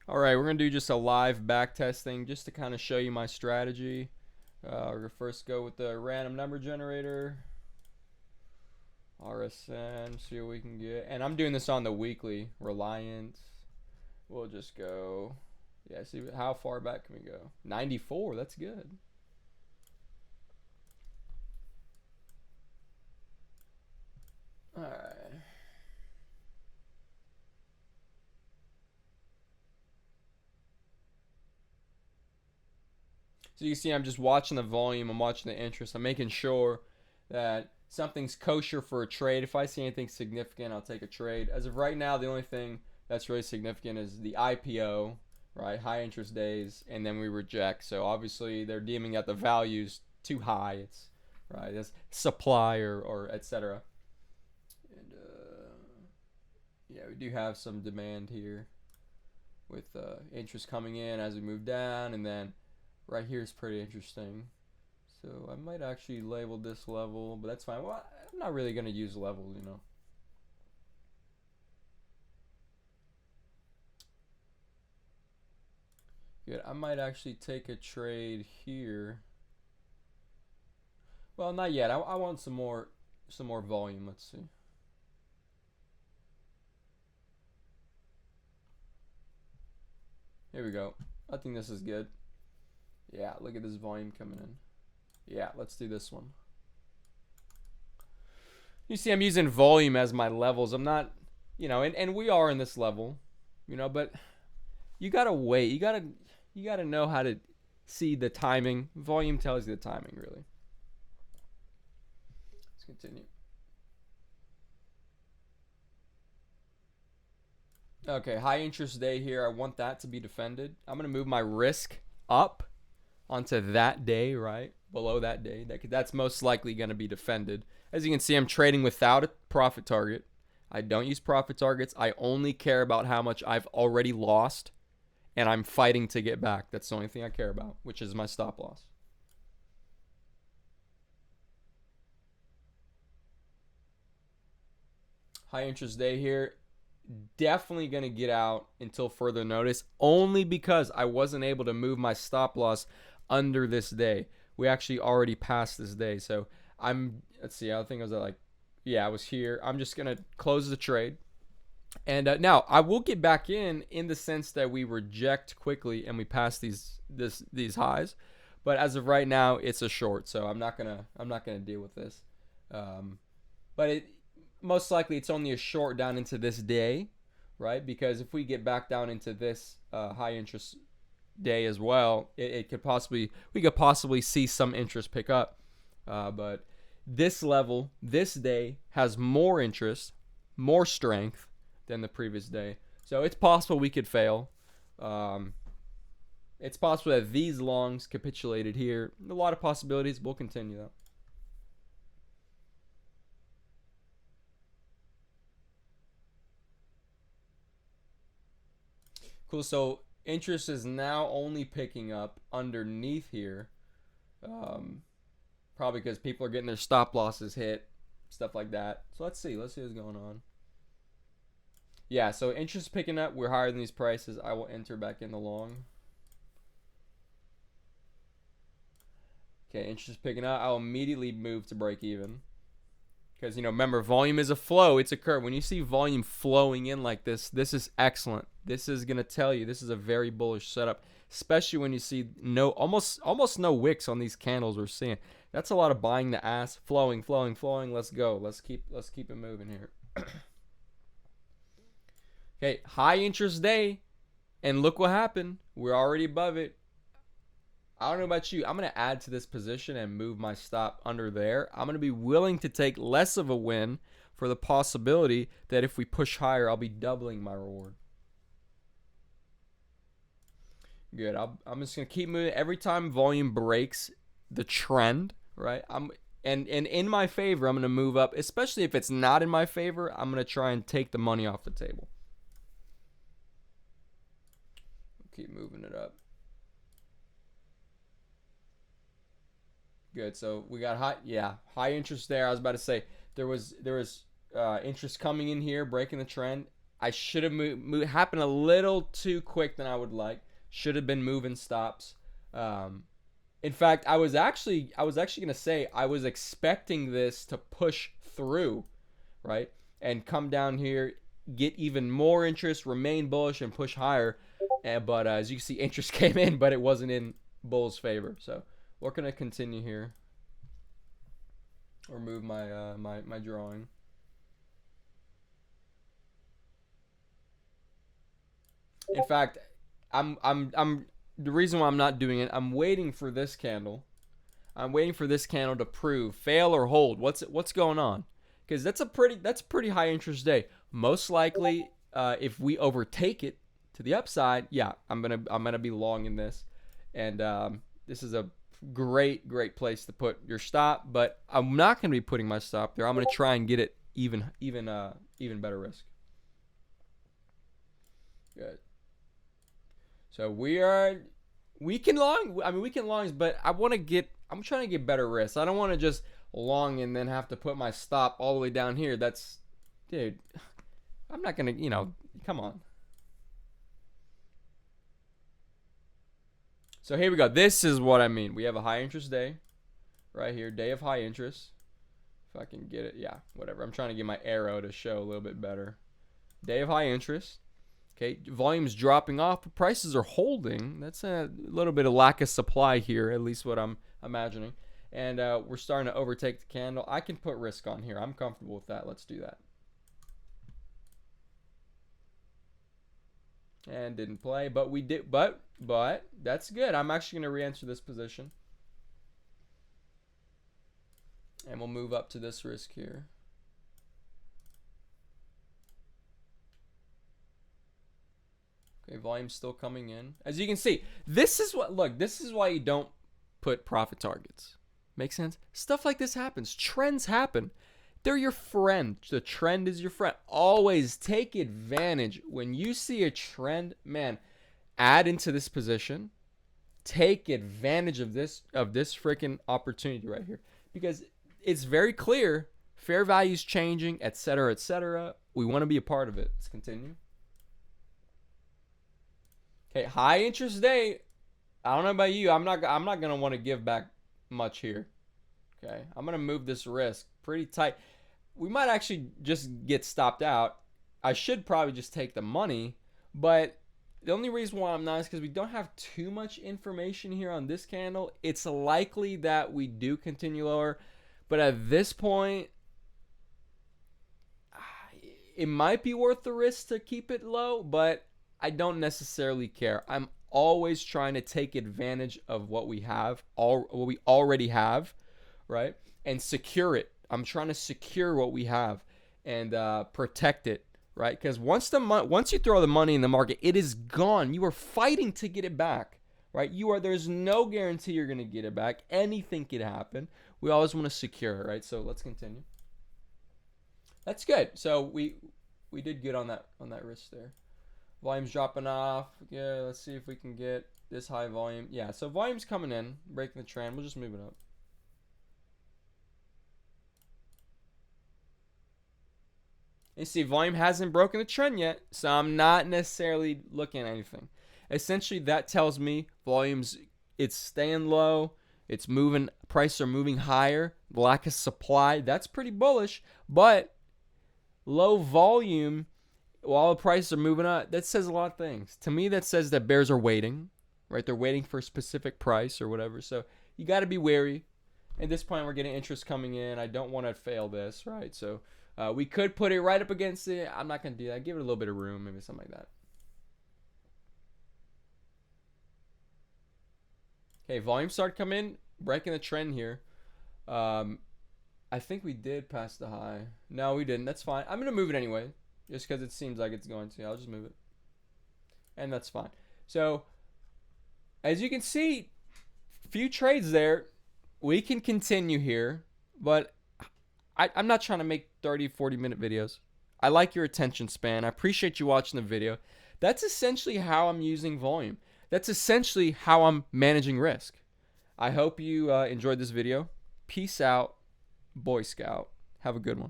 All right, we're going to do just a live back testing just to kind of show you my strategy. We're going to first go with the random number generator, RSN, see what we can get. And I'm doing this on the weekly, Reliance. We'll just go, yeah, see how far back can we go? 94, that's good. All right. So you can see I'm just watching the volume, I'm watching the interest, I'm making sure that something's kosher for a trade. If I see anything significant, I'll take a trade. As of right now, the only thing that's really significant is the IPO, right? High interest days, and then we reject. So obviously they're deeming that the value's too high. It's right, that's supply or etc. And yeah, we do have some demand here with interest coming in as we move down, and then right here is pretty interesting. So I might actually label this level, but that's fine. Well, I'm not really going to use levels, you know. Good. I might actually take a trade here. Well, not yet. I want some more volume. Let's see. Here we go. I think this is good. Yeah, look at this volume coming in. Yeah, let's do this one. You see, I'm using volume as my levels. I'm not, you know, and we are in this level, you know, but you gotta wait. You gotta know how to see the timing. Volume tells you the timing, really. Let's continue. Okay, high interest day here. I want that to be defended. I'm gonna move my risk up onto that day, right below that day. That's most likely going to be defended. As you can see, I'm trading without a profit target. I don't use profit targets. I only care about how much I've already lost, and I'm fighting to get back. That's the only thing I care about, which is my stop loss. High interest day here. Definitely going to get out until further notice, only because I wasn't able to move my stop loss under this day. We actually already passed this day. So let's see, I think I was at like, yeah, I was here. I'm just going to close the trade. And now I will get back in the sense that we reject quickly and we pass these highs. But as of right now, it's a short, so I'm not gonna deal with this. But it most likely it's only a short down into this day, right? Because if we get back down into this high interest day as well, it could possibly we could possibly see some interest pick up. But this level, this day has more interest, more strength than the previous day. So it's possible we could fail. It's possible that these longs capitulated here. A lot of possibilities. We'll continue though. Cool. So interest is now only picking up underneath here. Um, Probably because people are getting their stop losses hit, stuff like that. So let's see. Let's see what's going on. Yeah, so interest picking up. We're higher than these prices. I will enter back in the long. Okay, interest picking up. I'll immediately move to break even. Because, you know, remember, volume is a flow. It's a curve. When you see volume flowing in like this is excellent. This is going to tell you this is a very bullish setup, especially when you see almost no wicks on these candles we're seeing. That's a lot of buying the ass, flowing. Let's go. Let's keep it moving here. Okay, high interest day, and look what happened. We're already above it. I don't know about you. I'm going to add to this position and move my stop under there. I'm going to be willing to take less of a win for the possibility that if we push higher, I'll be doubling my reward. Good. I'm just going to keep moving. Every time volume breaks the trend, right? And in my favor, I'm going to move up. Especially if it's not in my favor, I'm going to try and take the money off the table. Keep moving it up. Good. So we got high interest there. I was about to say there was interest coming in here, breaking the trend. I should have happened a little too quick than I would like. Should have been moving stops. In fact, I was actually gonna say I was expecting this to push through, right, and come down here, get even more interest, remain bullish, and push higher. But as you can see, interest came in, but it wasn't in bull's favor. So we're gonna continue here, or move my my drawing. In fact, I'm the reason why I'm not doing it. I'm waiting for this candle. I'm waiting for this candle to prove fail or hold. What's going on? Because that's a pretty high interest day. Most likely, if we overtake it to the upside, yeah, I'm gonna be long in this, and this is a great place to put your stop. But I'm not gonna be putting my stop there. I'm gonna try and get it even better risk. Good. So we can long. I mean, we can longs, but I'm trying to get better risks. I don't want to just long and then have to put my stop all the way down here. Dude, I'm not gonna, come on. So here we go. This is what I mean. We have a high interest day right here, day of high interest. If I can get it, yeah, whatever. I'm trying to get my arrow to show a little bit better. Day of high interest. Okay, volume's dropping off, but prices are holding. That's a little bit of lack of supply here, at least what I'm imagining. And we're starting to overtake the candle. I can put risk on here. I'm comfortable with that. Let's do that. And didn't play, but we did. But that's good. I'm actually going to re-enter this position. And we'll move up to this risk here. Okay, volume's still coming in. As you can see, this is why you don't put profit targets. Make sense? Stuff like this happens. Trends happen. They're your friend. The trend is your friend. Always take advantage. When you see a trend, man, add into this position. Take advantage of this freaking opportunity right here. Because it's very clear. Fair value's changing, etc., etc. We want to be a part of it. Let's continue. Okay, high interest day. I don't know about you. I'm not gonna want to give back much here. Okay, I'm gonna move this risk pretty tight. We might actually just get stopped out. I should probably just take the money, but the only reason why I'm not is because we don't have too much information here on this candle. It's likely that we do continue lower, but at this point, it might be worth the risk to keep it low, but I don't necessarily care. I'm always trying to take advantage of what we have, what we already have, right? And secure it. I'm trying to secure what we have and protect it, right? Because once you throw the money in the market, it is gone. You are fighting to get it back, right? There's no guarantee you're gonna get it back. Anything could happen. We always want to secure it, right? So let's continue. That's good. So we did good on that risk there. Volume's dropping off. Yeah, let's see if we can get this high volume. Yeah, so volume's coming in, breaking the trend. We'll just move it up. You see, volume hasn't broken the trend yet, so I'm not necessarily looking at anything. Essentially, that tells me it's staying low. It's moving. Prices are moving higher. Lack of supply. That's pretty bullish, but low volume while the prices are moving up, that says a lot of things. To me, that says that bears are waiting, right? They're waiting for a specific price or whatever. So you got to be wary. At this point, we're getting interest coming in. I don't want to fail this, right? So we could put it right up against it. I'm not going to do that. Give it a little bit of room, maybe something like that. Okay, volume started coming in, breaking the trend here. I think we did pass the high. No, we didn't. That's fine. I'm going to move it anyway. Just because it seems like it's going to. I'll just move it. And that's fine. So, as you can see, few trades there. We can continue here. But I'm not trying to make 30, 40-minute videos. I like your attention span. I appreciate you watching the video. That's essentially how I'm using volume. That's essentially how I'm managing risk. I hope you enjoyed this video. Peace out, Boy Scout. Have a good one.